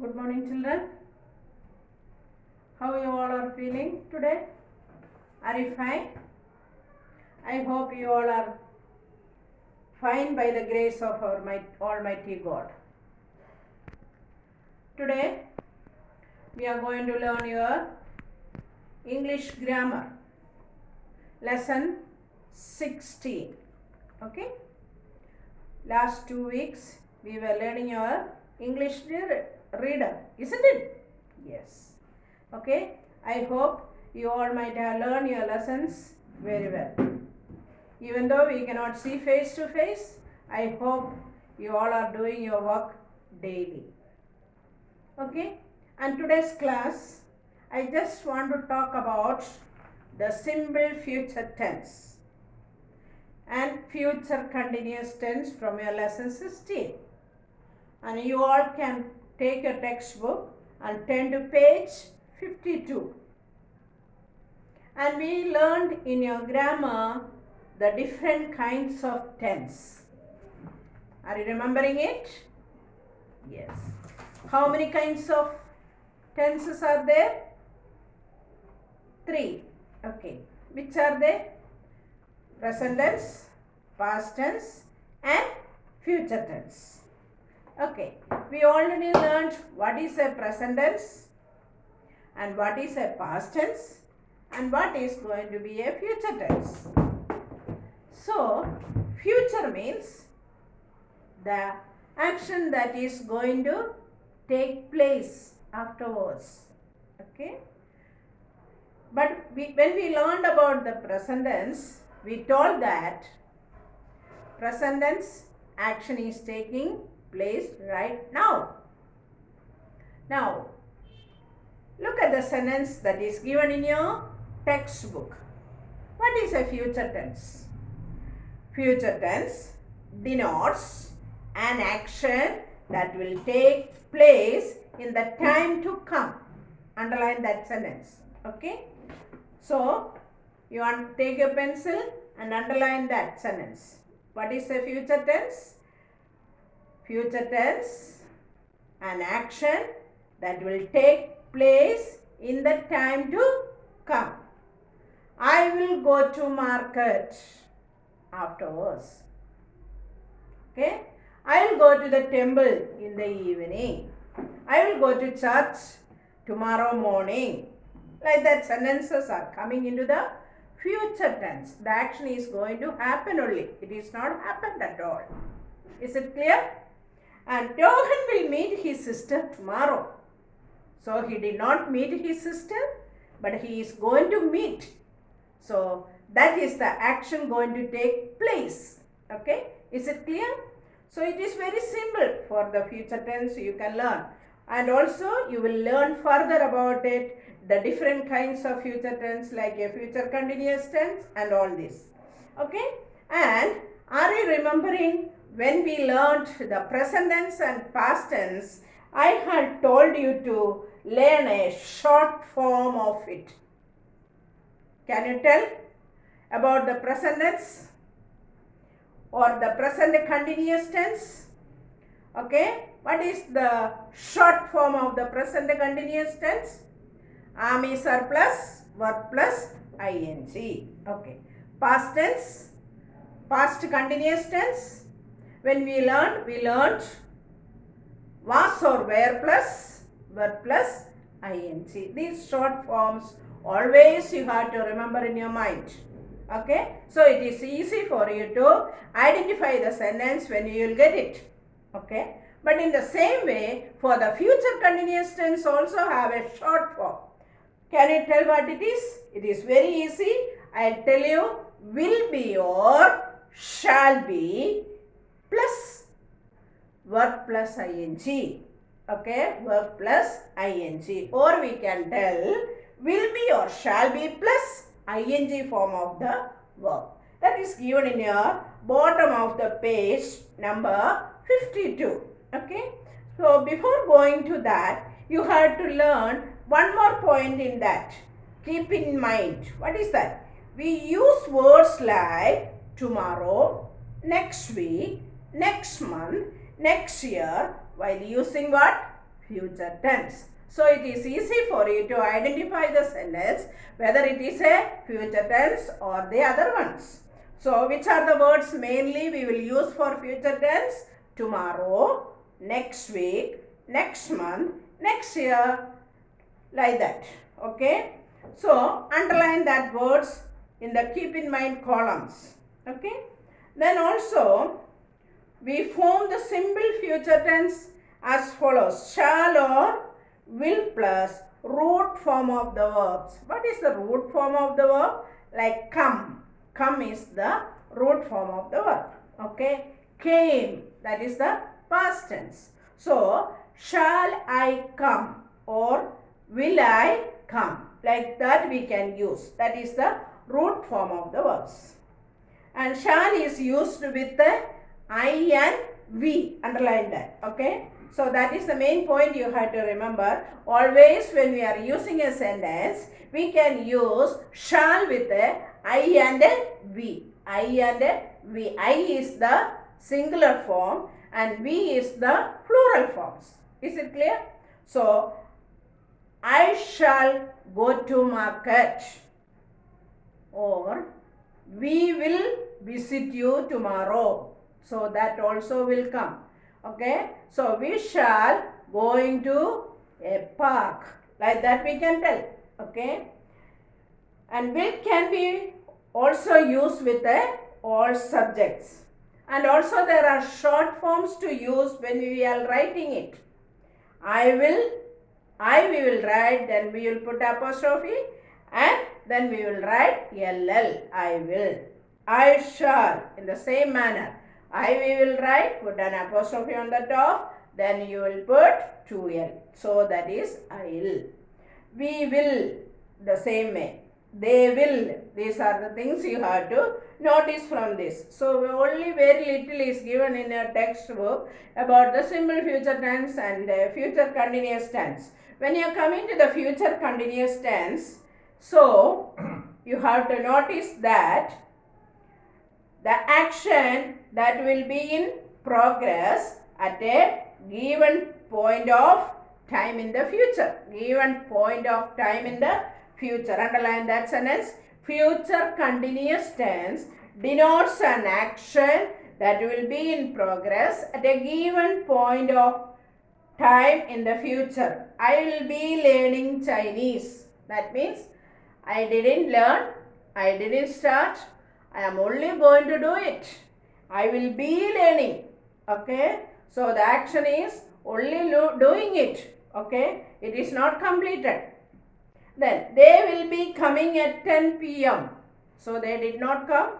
Good morning, children. How you all are feeling today? Are you fine? I hope you all are fine by the grace of our Almighty God. Today we are going to learn your English grammar lesson 16. Okay? Last 2 weeks we were learning your English reader, isn't it? Yes. Okay? I hope you all might have learned your lessons very well. Even though we cannot see face to face, I hope you all are doing your work daily. Okay? And today's class, I just want to talk about the simple future tense and future continuous tense from your lesson 16. And you all can take your textbook and turn to page 52. And we learned in your grammar the different kinds of tense. Are you remembering it? Yes. How many kinds of tenses are there? 3. Okay. Which are they? Present tense, past tense and future tense. Okay. We already learned what is a present tense and what is a past tense and what is going to be a future tense. So, future means the action that is going to take place afterwards. Okay? But when we learned about the present tense, we told that present tense action is taking place right now. Now, look at the sentence that is given in your textbook. What is a future tense? Future tense denotes an action that will take place in the time to come. Underline that sentence. Okay? So, you want to take your pencil and underline that sentence. What is a future tense? Future tense, an action that will take place in the time to come. I will go to market afterwards. Okay? I will go to the temple in the evening. I will go to church tomorrow morning. Like that, sentences are coming into the future tense. The action is going to happen only. It is not happened at all. Is it clear? And Johan will meet his sister tomorrow. So he did not meet his sister, but he is going to meet. So that is the action going to take place. Okay? Is it clear? So it is very simple for the future tense you can learn. And also you will learn further about it, the different kinds of future tense like a future continuous tense and all this. Okay? And are you remembering when we learned the present tense and past tense, I had told you to learn a short form of it. Can you tell about the present tense or the present continuous tense? Okay, what is the short form of the present continuous tense? Am is surplus, verb plus ing. Okay, past tense, past continuous tense. When we learned was or were plus verb plus ing. These short forms always you have to remember in your mind. Okay, so it is easy for you to identify the sentence when you will get it. Okay, but in the same way for the future continuous tense also have a short form. Can you tell what it is? It is very easy. I'll tell you, will be or shall be plus verb plus ing. Okay, verb plus ing. Or we can tell will be or shall be plus ing form of the verb. That is given in your bottom of the page number 52. Okay. So before going to that, you have to learn one more point in that. Keep in mind. What is that? We use words like tomorrow, next week, next month, next year while using what? future tense. So it is easy for you to identify the sentence whether it is a future tense or the other ones. So which are the words mainly we will use for future tense? Tomorrow, next week, next month, next year, like that. Okay. So underline that words in the keep in mind columns. Okay. Then also we form the simple future tense as follows: shall or will plus root form of the verbs. What is the root form of the verb? Like come. Come is the root form of the verb. Okay. Came, that is the past tense. So shall I come or will I come? Like that we can use. That is the root form of the verbs. And shall is used with the I and we. Underline that. Okay. So that is the main point you have to remember. Always when we are using a sentence, we can use shall with the I and we. I and we. I is the singular form and we is the plural forms. Is it clear? So I shall go to market, or we will visit you tomorrow. So that also will come. Okay. So we shall go into a park. Like that we can tell. Okay. And will can be also used with all subjects. And also there are short forms to use when we are writing it. We will write, then we will put apostrophe and then we will write LL. I will. I shall. In the same manner. We will write, put an apostrophe on the top, then you will put 2L. So that is I'll. We will, the same way. They will. These are the things you have to notice from this. So only very little is given in a textbook about the simple future tense and future continuous tense. When you are coming to the future continuous tense, so you have to notice that the action that will be in progress at a given point of time in the future. Given point of time in the future. Underline that sentence. Future continuous tense denotes an action that will be in progress at a given point of time in the future. I will be learning Chinese. That means I didn't learn, I didn't start, I am only going to do it. I will be learning. Okay. So the action is only doing it. Okay. It is not completed. Then they will be coming at 10 p.m. So they did not come.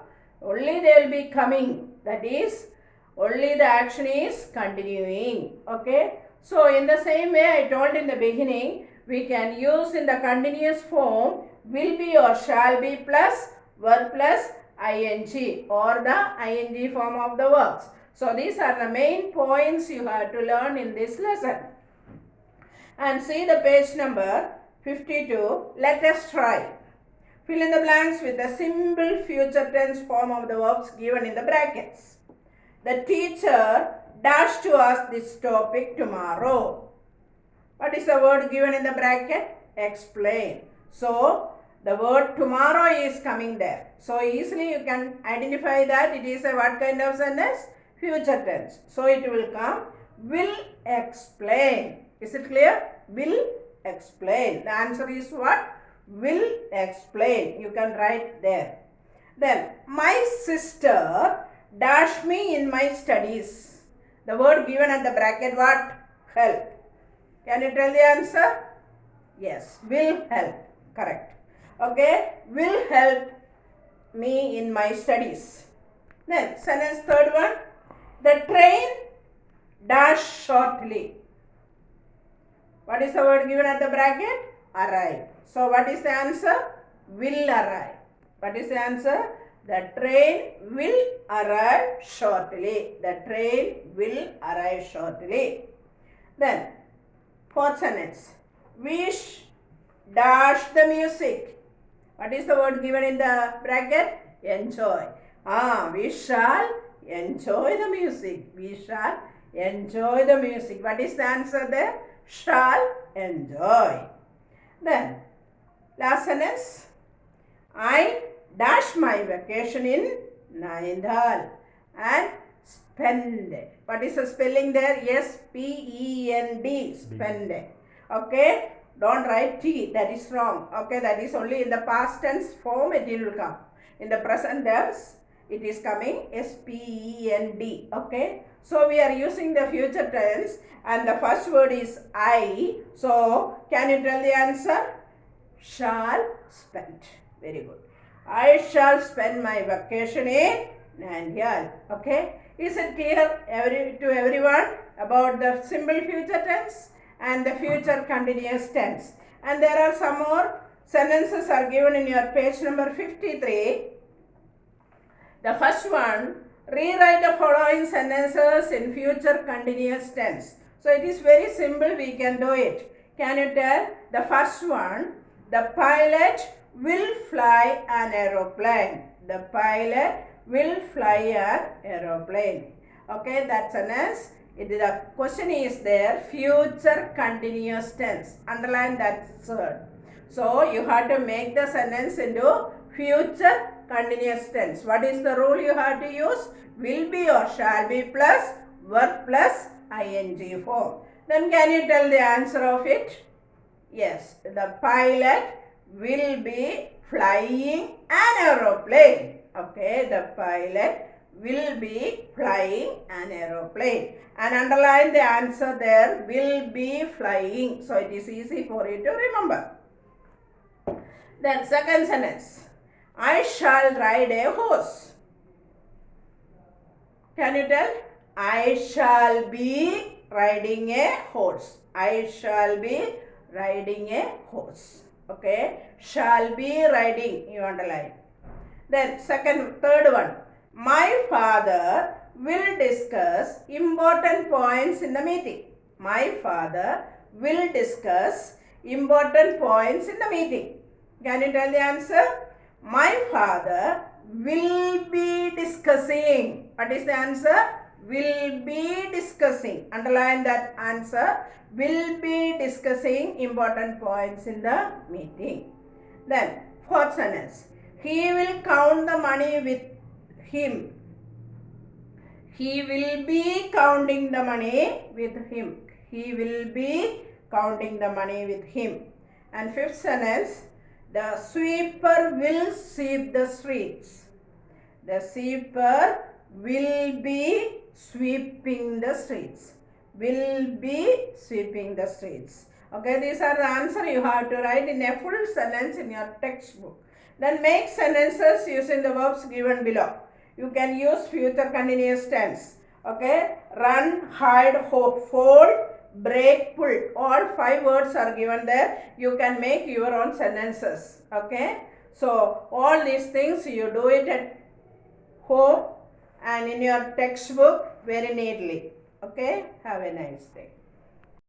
Only they will be coming. That is, only the action is continuing. Okay. So in the same way I told in the beginning, we can use in the continuous form will be or shall be plus verb plus ing or the ing form of the verbs. So these are the main points you have to learn in this lesson. And see the page number 52. Let us try. Fill in the blanks with the simple future tense form of the verbs given in the brackets. The teacher dashed to us this topic tomorrow. What is the word given in the bracket? Explain. So the word tomorrow is coming there. So easily you can identify that it is a what kind of sentence? Future tense. So it will come will explain. Is it clear? Will explain. The answer is what? Will explain. You can write there. Then my sister dashed me in my studies. The word given at the bracket what? Help. Can you tell the answer? Yes. Will help. Correct. Okay. Will help me in my studies. Then sentence third one. The train dashed shortly. What is the word given at the bracket? Arrive. So what is the answer? Will arrive. What is the answer? The train will arrive shortly. The train will arrive shortly. Then fourth sentence. Wish dash the music. What is the word given in the bracket? Enjoy. We shall enjoy the music. We shall Enjoy the music. What is the answer there? Shall enjoy. Then, last sentence. I dash my vacation in Nainital and spend. What is the spelling there? S-P-E-N-D. Spend. Okay. Don't write T. That is wrong. Okay. That is only in the past tense form it will come. In the present tense it is coming S-P-E-N-D. Okay. So we are using the future tense and the first word is I. So can you tell the answer? Shall spend. Very good. I shall spend my vacation in Nainital. Okay. Is it clear to everyone about the simple future tense and the future continuous tense? And there are some more sentences are given in your page number 53. The first one, rewrite the following sentences in future continuous tense. So it is very simple, we can do it. Can you tell? The first one, the pilot will fly an aeroplane. The pilot will fly an aeroplane. Okay, that sentence. The question is there, future continuous tense. Underline that word. So you have to make the sentence into future continuous tense. What is the rule you have to use? Will be or shall be plus verb plus ing form. Then can you tell the answer of it? Yes, the pilot will be flying an aeroplane. Okay, the pilot will be flying an aeroplane. And underline the answer there, will be flying. So it is easy for you to remember. Then second sentence, I shall ride a horse. Can you tell? I shall be riding a horse. I shall be riding a horse. Okay. Shall be riding. You underline. Then third one. My father will discuss important points in the meeting. My father will discuss important points in the meeting. Can you tell the answer? My father will be discussing. What is the answer? Will be discussing. Underline that answer. Will be discussing important points in the meeting. Then fourth sentence. He will count the money with him. He will be counting the money with him. He will be counting the money with him. And fifth sentence. The sweeper will sweep the streets. The sweeper will be sweeping the streets. Will be sweeping the streets. Okay, these are the answer you have to write in a full sentence in your textbook. Then make sentences using the verbs given below. You can use future continuous tense. Okay, run, hide, hope, fold, break, pull. All 5 words are given there. You can make your own sentences. Okay, so all these things you do it at home and in your textbook very neatly. Okay, have a nice day.